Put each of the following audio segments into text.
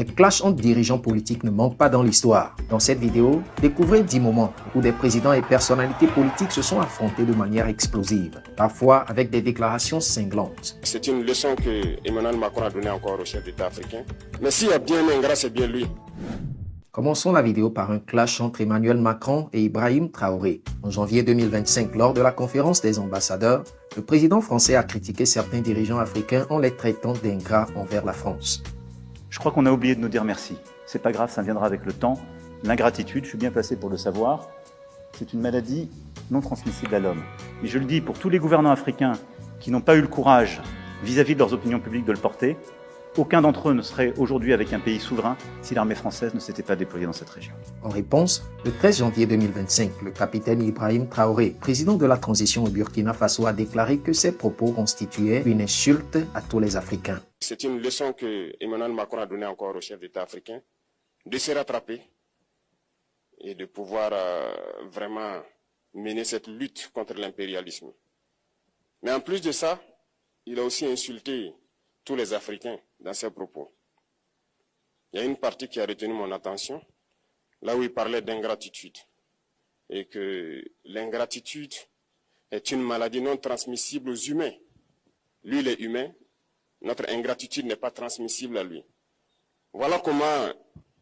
Les clashs entre dirigeants politiques ne manquent pas dans l'histoire. Dans cette vidéo, découvrez 10 moments où des présidents et personnalités politiques se sont affrontés de manière explosive, parfois avec des déclarations cinglantes. C'est une leçon que Emmanuel Macron a donnée encore au chef d'État africain. Mais s'il y a bien un ingrat, c'est bien lui. Commençons la vidéo par un clash entre Emmanuel Macron et Ibrahim Traoré. En janvier 2025, lors de la conférence des ambassadeurs, le président français a critiqué certains dirigeants africains en les traitant d'ingrats envers la France. Je crois qu'on a oublié de nous dire merci. C'est pas grave, ça viendra avec le temps. L'ingratitude, je suis bien placé pour le savoir, c'est une maladie non transmissible à l'homme. Mais je le dis pour tous les gouvernants africains qui n'ont pas eu le courage vis-à-vis de leurs opinions publiques de le porter, aucun d'entre eux ne serait aujourd'hui avec un pays souverain si l'armée française ne s'était pas déployée dans cette région. En réponse, le 13 janvier 2025, le capitaine Ibrahim Traoré, président de la transition au Burkina Faso, a déclaré que ses propos constituaient une insulte à tous les Africains. C'est une leçon que Emmanuel Macron a donnée encore au chef d'État africain, de se rattraper et de pouvoir vraiment mener cette lutte contre l'impérialisme. Mais en plus de ça, il a aussi insulté tous les Africains dans ses propos. Il y a une partie qui a retenu mon attention, là où il parlait d'ingratitude, et que l'ingratitude est une maladie non transmissible aux humains. Lui, il est humain, notre ingratitude n'est pas transmissible à lui. Voilà comment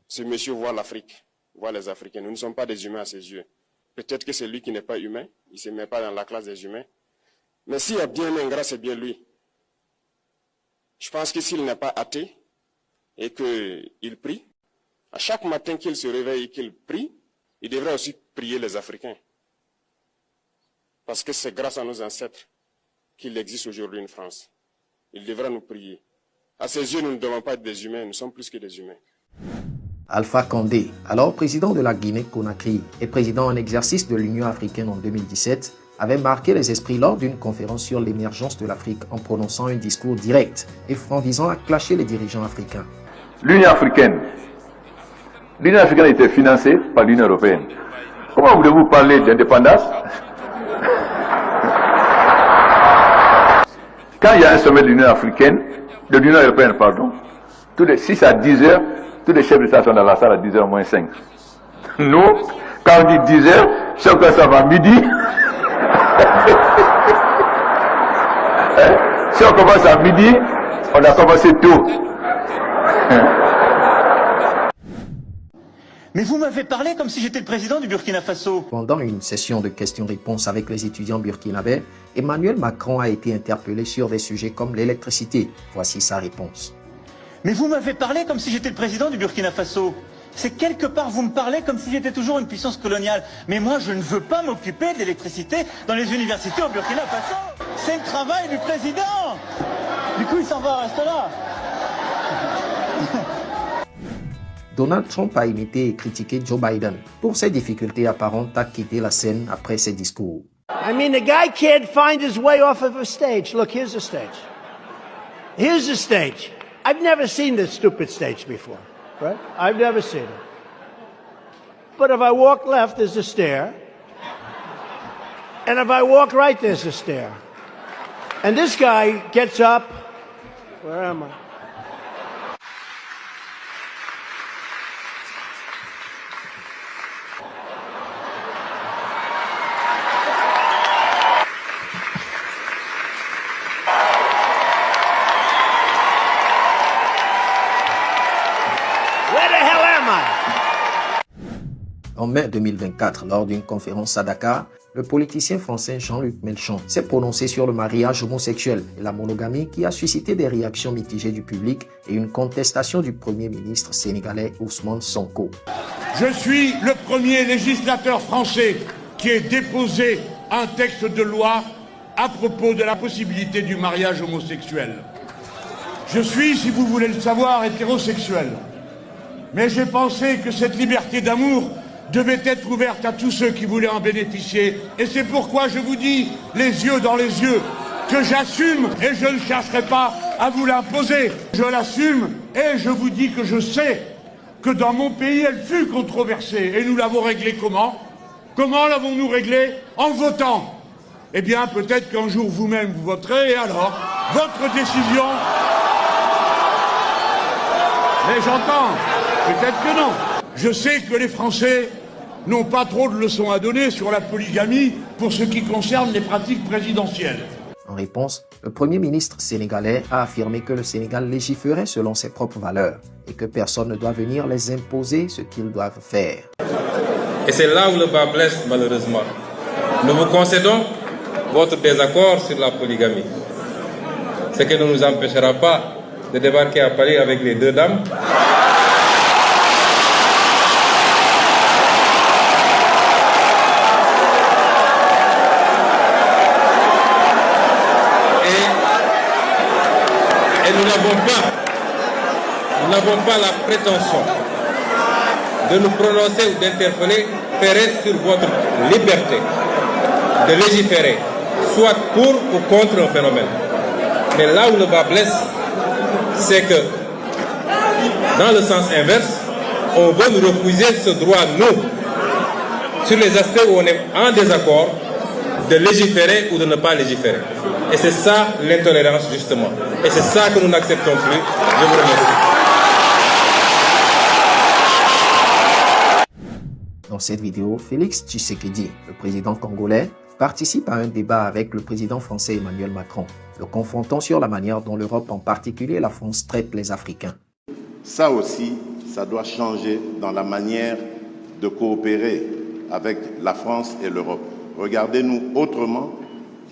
ce monsieur voit l'Afrique, voit les Africains. Nous ne sommes pas des humains à ses yeux. Peut-être que c'est lui qui n'est pas humain, il ne se met pas dans la classe des humains. Mais s'il y a bien un ingrat, c'est bien lui. Je pense que s'il n'est pas athée et qu'il prie, à chaque matin qu'il se réveille et qu'il prie, il devrait aussi prier les Africains. Parce que c'est grâce à nos ancêtres qu'il existe aujourd'hui une France. Il devra nous prier. À ses yeux, nous ne devons pas être des humains, nous sommes plus que des humains. Alpha Condé, alors président de la Guinée-Conakry et président en exercice de l'Union africaine en 2017, avait marqué les esprits lors d'une conférence sur l'émergence de l'Afrique en prononçant un discours direct et franc visant à clasher les dirigeants africains. L'Union africaine était financée par l'Union européenne. Comment voulez-vous parler d'indépendance? Quand il y a un sommet de l'Union africaine, de l'Union européenne, pardon, tous les 6 à 10 heures, tous les chefs d'État sont dans la salle à 10 h moins 5. Nous, quand on dit 10 heures, chacun ça va midi. Si on commence à midi, on a commencé tôt. Mais vous m'avez parlé comme si j'étais le président du Burkina Faso. Pendant une session de questions-réponses avec les étudiants burkinabés, Emmanuel Macron a été interpellé sur des sujets comme l'électricité. Voici sa réponse. Mais vous m'avez parlé comme si j'étais le président du Burkina Faso. C'est quelque part, vous me parlez comme si j'étais toujours une puissance coloniale. Mais moi, je ne veux pas m'occuper de l'électricité dans les universités au Burkina Faso. C'est le travail du président. Du coup, il s'en va, reste là. Donald Trump a imité et critiqué Joe Biden pour ses difficultés apparentes à quitter la scène après ses discours. I mean, the guy can't find his way off of a stage. Look, here's the stage. Here's the stage. I've never seen this stupid stage before, right? I've never seen it. But if I walk left, there's a stair. And if I walk right, there's a stair. And this guy gets up. Where am I? En mai 2024, lors d'une conférence à Dakar, le politicien français Jean-Luc Mélenchon s'est prononcé sur le mariage homosexuel et la monogamie qui a suscité des réactions mitigées du public et une contestation du Premier ministre sénégalais Ousmane Sonko. Je suis le premier législateur français qui ait déposé un texte de loi à propos de la possibilité du mariage homosexuel. Je suis, si vous voulez le savoir, hétérosexuel. Mais j'ai pensé que cette liberté d'amour devait être ouverte à tous ceux qui voulaient en bénéficier. Et c'est pourquoi je vous dis, les yeux dans les yeux, que j'assume et je ne chercherai pas à vous l'imposer. Je l'assume et je vous dis que je sais que dans mon pays, elle fut controversée. Et nous l'avons réglée comment? Comment l'avons-nous réglée? En votant. Eh bien, peut-être qu'un jour vous-même vous voterez et alors, votre décision... Mais j'entends, peut-être que non. Je sais que les Français n'ont pas trop de leçons à donner sur la polygamie pour ce qui concerne les pratiques présidentielles. En réponse, le Premier ministre sénégalais a affirmé que le Sénégal légiférait selon ses propres valeurs et que personne ne doit venir les imposer ce qu'ils doivent faire. Et c'est là où le bas blesse malheureusement. Nous vous concédons votre désaccord sur la polygamie. Ce qui ne nous empêchera pas de débarquer à Paris avec les deux dames. Et nous n'avons pas la prétention de nous prononcer ou d'interpeller sur votre liberté de légiférer, soit pour ou contre un phénomène. Mais là où le bas blesse, c'est que, dans le sens inverse, on veut nous refuser ce droit, nous, sur les aspects où on est en désaccord, de légiférer ou de ne pas légiférer. Et c'est ça l'intolérance, justement. Et c'est ça que nous n'acceptons plus. Je vous remercie. Dans cette vidéo, Félix Tshisekedi, le président congolais, participe à un débat avec le président français Emmanuel Macron, le confrontant sur la manière dont l'Europe, en particulier la France, traite les Africains. Ça aussi, ça doit changer dans la manière de coopérer avec la France et l'Europe. Regardez-nous autrement,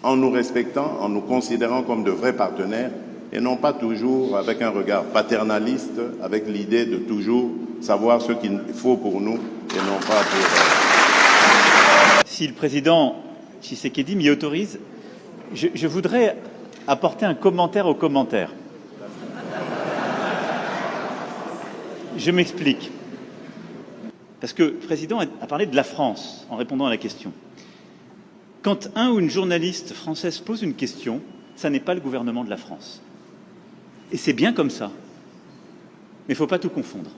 en nous respectant, en nous considérant comme de vrais partenaires, et non pas toujours avec un regard paternaliste, avec l'idée de toujours savoir ce qu'il faut pour nous et non pas pour... Si le président Tshisekedi m'y autorise, je voudrais apporter un commentaire au commentaire. Je m'explique. Parce que le président a parlé de la France en répondant à la question. Quand un ou une journaliste française pose une question, ça n'est pas le gouvernement de la France. Et c'est bien comme ça. Mais il ne faut pas tout confondre.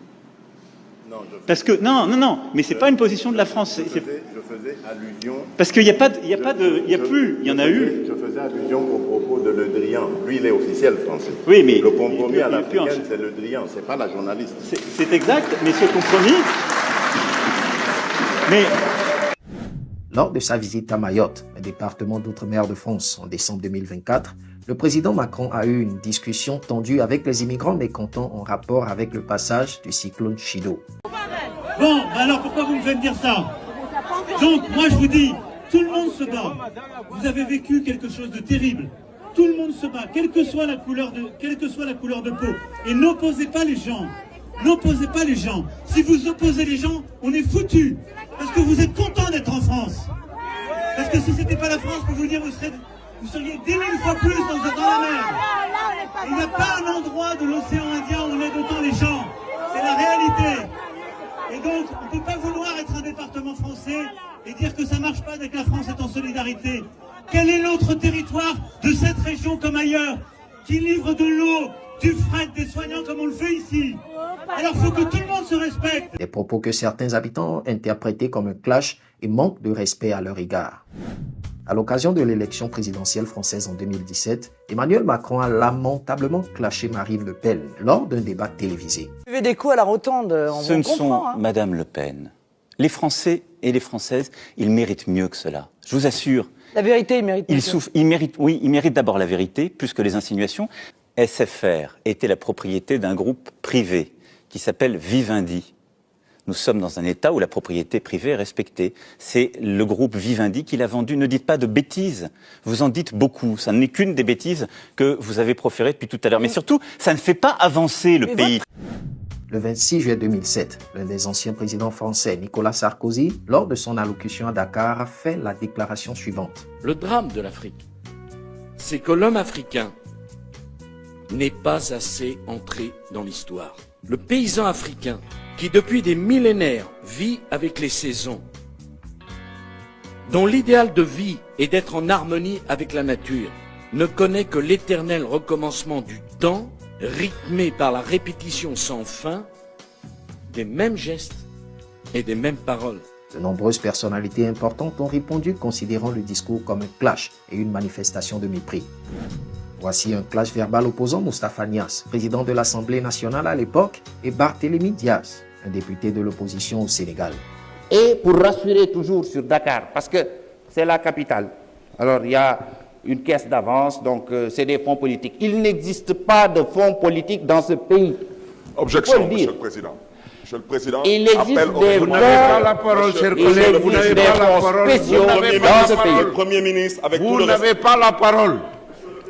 Non, parce que non, mais c'est pas une position de la France. Je faisais allusion. Parce qu'il n'y a pas, il y en a eu. Je faisais allusion au propos de Le Drian. Lui, il est officiel français. Oui, mais le compromis à l'africaine, c'est Le Drian, c'est pas la journaliste. C'est exact, mais ce compromis. Mais lors de sa visite à Mayotte, le département d'outre-mer de France, en décembre 2024, le président Macron a eu une discussion tendue avec les immigrants mécontents en rapport avec le passage du cyclone Chido. Bon, alors pourquoi vous me faites dire ça? Donc, moi je vous dis, tout le monde se bat. Vous avez vécu quelque chose de terrible. Tout le monde se bat, quelle que soit la couleur de peau. Et n'opposez pas les gens. N'opposez pas les gens. Si vous opposez les gens, on est foutus. Parce que vous êtes contents d'être en France. Parce que si c'était pas la France, pour vous dire, vous seriez 10 000 fois plus dans la merde. Il n'y a pas un endroit de l'océan Indien où on aide autant les gens. C'est la réalité. Et donc, on ne peut pas vouloir être un département français et dire que ça ne marche pas dès que la France est en solidarité. Quel est l'autre territoire de cette région comme ailleurs qui livre de l'eau, du fret, des soignants comme on le fait ici? Alors il faut que tout le monde se respecte. Des propos que certains habitants ont interprétés comme un clash et manque de respect à leur égard. À l'occasion de l'élection présidentielle française en 2017, Emmanuel Macron a lamentablement clashé Marine Le Pen lors d'un débat télévisé. Vous avez des coups à la rotonde, Ce ne sont Madame Le Pen. Les Français et les Françaises, ils méritent mieux que cela. Je vous assure. La vérité, ils méritent mieux. Ils méritent d'abord la vérité, plus que les insinuations. SFR était la propriété d'un groupe privé qui s'appelle Vivendi. Nous sommes dans un État où la propriété privée est respectée. C'est le groupe Vivendi qui l'a vendu. Ne dites pas de bêtises. Vous en dites beaucoup. Ça n'est qu'une des bêtises que vous avez proférées depuis tout à l'heure. Mais surtout, ça ne fait pas avancer le pays. Le 26 juillet 2007, l'un des anciens présidents français, Nicolas Sarkozy, lors de son allocution à Dakar, a fait la déclaration suivante. Le drame de l'Afrique, c'est que l'homme africain n'est pas assez entré dans l'histoire. Le paysan africain, qui depuis des millénaires vit avec les saisons, dont l'idéal de vie est d'être en harmonie avec la nature, ne connaît que l'éternel recommencement du temps, rythmé par la répétition sans fin des mêmes gestes et des mêmes paroles. De nombreuses personnalités importantes ont répondu considérant le discours comme un clash et une manifestation de mépris. Voici un clash verbal opposant Moustapha Niasse, président de l'Assemblée nationale à l'époque, et Barthélémy Diaz, un député de l'opposition au Sénégal. Et pour rassurer toujours sur Dakar, parce que c'est la capitale, alors il y a une caisse d'avance, donc c'est des fonds politiques. Il n'existe pas de fonds politiques dans ce pays. Objection, Monsieur le Président. Monsieur le Président, il existe des fonds, vous n'avez pas la parole, cher collègue, vous n'avez pas la parole, spéciaux dans ce pays. Premier ministre, avec vous n'avez pas la parole.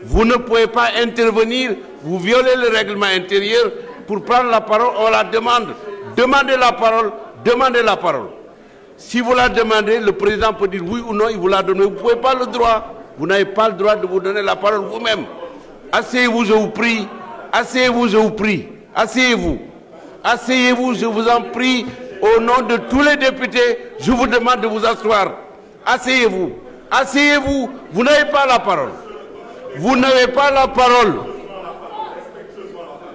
Vous ne pouvez pas intervenir, vous violez le règlement intérieur pour prendre la parole, on la demande. Demandez la parole, demandez la parole. Si vous la demandez, le président peut dire oui ou non, il vous la donne. Vous n'avez pas le droit. Vous n'avez pas le droit de vous donner la parole vous-même. Asseyez-vous, je vous prie. Asseyez-vous, je vous prie. Asseyez-vous. Asseyez-vous, je vous en prie. Au nom de tous les députés, je vous demande de vous asseoir. Asseyez-vous. Asseyez-vous. Vous n'avez pas la parole. Vous n'avez pas la parole.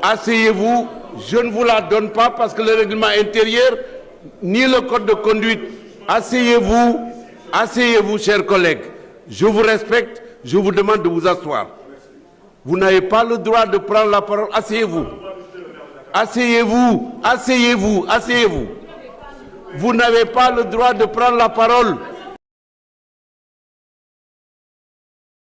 Asseyez-vous. Je ne vous la donne pas parce que le règlement intérieur, ni le code de conduite. Asseyez-vous. Asseyez-vous, chers collègues. Je vous respecte. Je vous demande de vous asseoir. Vous n'avez pas le droit de prendre la parole. Asseyez-vous. Asseyez-vous. Asseyez-vous. Asseyez-vous. Vous n'avez pas le droit de prendre la parole.